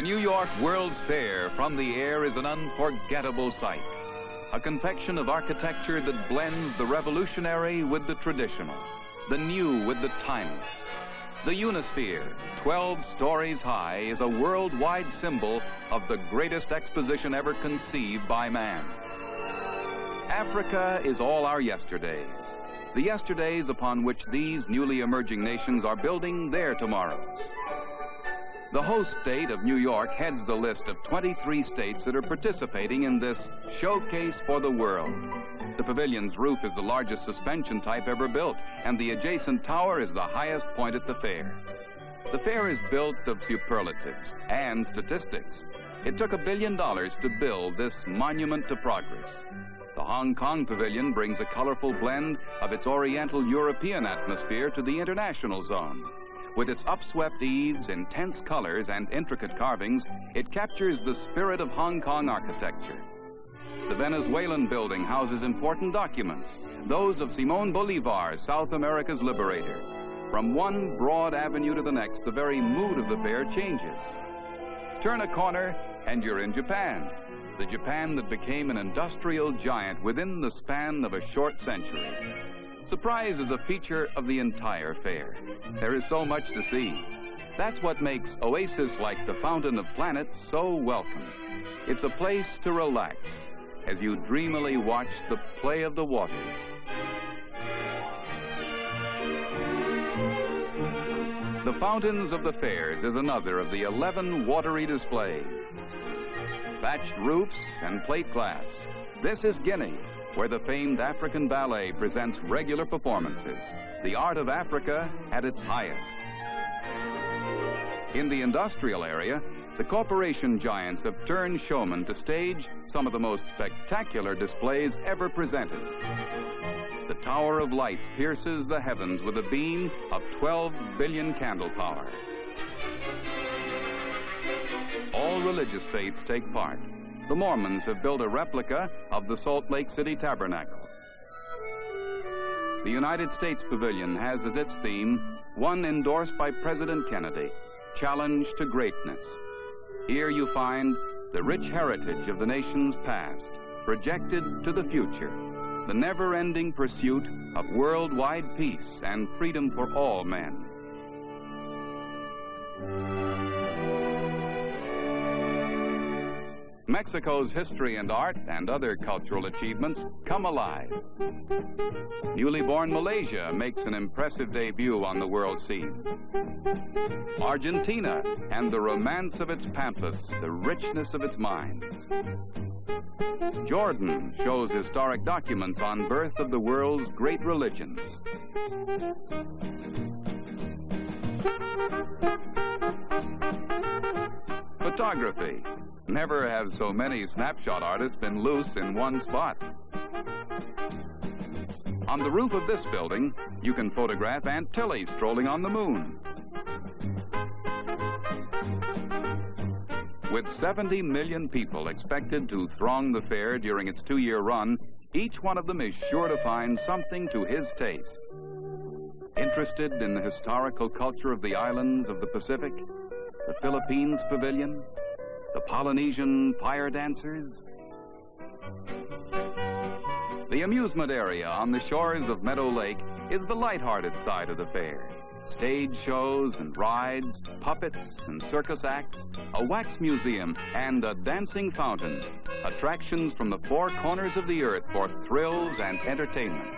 The New York World's Fair from the air is an unforgettable sight. A confection of architecture that blends the revolutionary with the traditional, the new with the timeless. The Unisphere, 12 stories high, is a worldwide symbol of the greatest exposition ever conceived by man. Africa is all our yesterdays, the yesterdays upon which these newly emerging nations are building their tomorrows. The host state of New York heads the list of 23 states that are participating in this showcase for the world. The pavilion's roof is the largest suspension type ever built, and the adjacent tower is the highest point at the fair. The fair is built of superlatives and statistics. It took $1 billion to build this monument to progress. The Hong Kong pavilion brings a colorful blend of its Oriental European atmosphere to the international zone. With its upswept eaves, intense colors, and intricate carvings, it captures the spirit of Hong Kong architecture. The Venezuelan building houses important documents, those of Simón Bolívar, South America's liberator. From one broad avenue to the next, the very mood of the fair changes. Turn a corner, and you're in Japan. The Japan that became an industrial giant within the span of a short century. Surprise is a feature of the entire fair. There is so much to see. That's what makes oasis like the Fountain of Planets so welcome. It's a place to relax as you dreamily watch the play of the waters. The Fountains of the Fairs is another of the 11 watery displays. Thatched roofs and plate glass. This is Guinea, where the famed African ballet presents regular performances. The art of Africa at its highest. In the industrial area, the corporation giants have turned showmen to stage some of the most spectacular displays ever presented. The Tower of Light pierces the heavens with a beam of 12 billion candle power. All religious faiths take part. The Mormons have built a replica of the Salt Lake City Tabernacle. The United States Pavilion has as its theme one endorsed by President Kennedy, Challenge to Greatness. Here you find the rich heritage of the nation's past, projected to the future, the never-ending pursuit of worldwide peace and freedom for all men. Mexico's history and art and other cultural achievements come alive. Newly born Malaysia makes an impressive debut on the world scene. Argentina and the romance of its pampas, the richness of its mines. Jordan shows historic documents on birth of the world's great religions. Photography. Never have so many snapshot artists been loose in one spot. On the roof of this building, you can photograph Aunt Tilly strolling on the moon. With 70 million people expected to throng the fair during its 2-year run, each one of them is sure to find something to his taste. Interested in the historical culture of the islands of the Pacific, the Philippines Pavilion, the Polynesian fire dancers. The amusement area on the shores of Meadow Lake is the lighthearted side of the fair. Stage shows and rides, puppets and circus acts, a wax museum, and a dancing fountain. Attractions from the 4 corners of the earth for thrills and entertainment.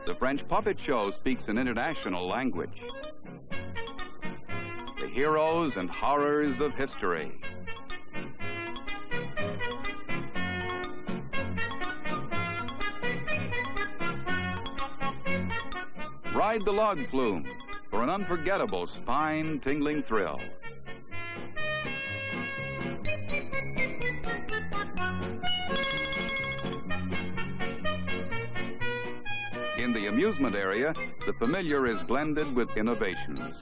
The French puppet show speaks an international language. The heroes and horrors of history. Ride the log flume for an unforgettable spine-tingling thrill. In the amusement area, the familiar is blended with innovations.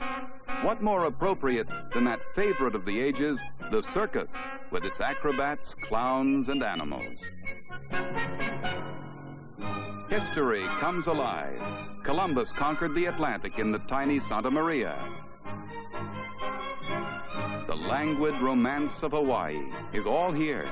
What more appropriate than that favorite of the ages, the circus, with its acrobats, clowns, and animals. History comes alive. Columbus conquered the Atlantic in the tiny Santa Maria. The languid romance of Hawaii is all here.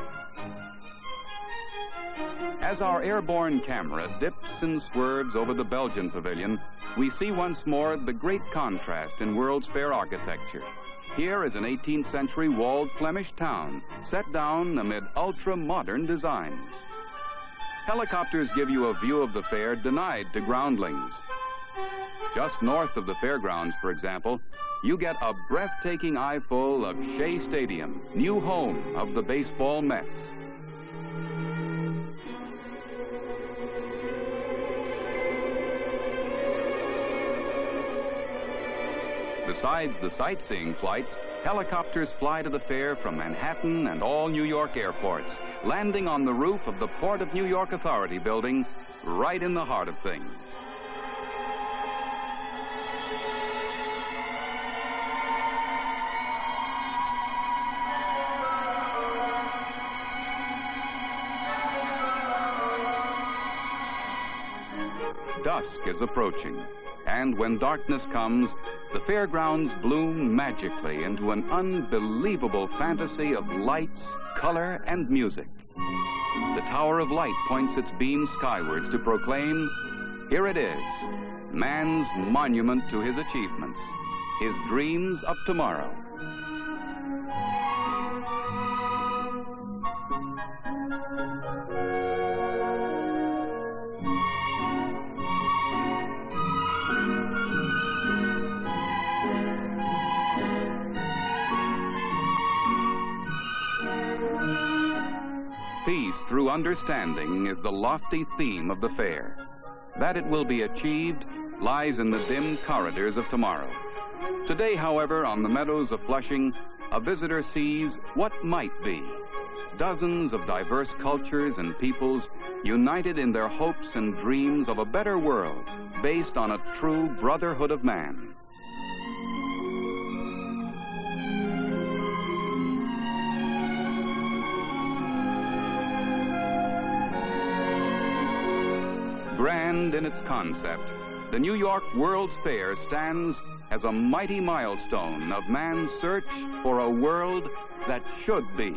As our airborne camera dips and swerves over the Belgian pavilion, we see once more the great contrast in World's Fair architecture. Here is an 18th century walled Flemish town set down amid ultra-modern designs. Helicopters give you a view of the fair denied to groundlings. Just north of the fairgrounds, for example, you get a breathtaking eyeful of Shea Stadium, new home of the baseball Mets. Besides the sightseeing flights, helicopters fly to the fair from Manhattan and all New York airports, landing on the roof of the Port of New York Authority building, right in the heart of things. Dusk is approaching, and when darkness comes, the fairgrounds bloom magically into an unbelievable fantasy of lights, color, and music. The Tower of Light points its beams skywards to proclaim, here it is, man's monument to his achievements, his dreams of tomorrow. Peace through understanding is the lofty theme of the fair. That it will be achieved lies in the dim corridors of tomorrow. Today, however, on the meadows of Flushing, a visitor sees what might be. Dozens of diverse cultures and peoples united in their hopes and dreams of a better world based on a true brotherhood of man. Grand in its concept, the New York World's Fair stands as a mighty milestone of man's search for a world that should be.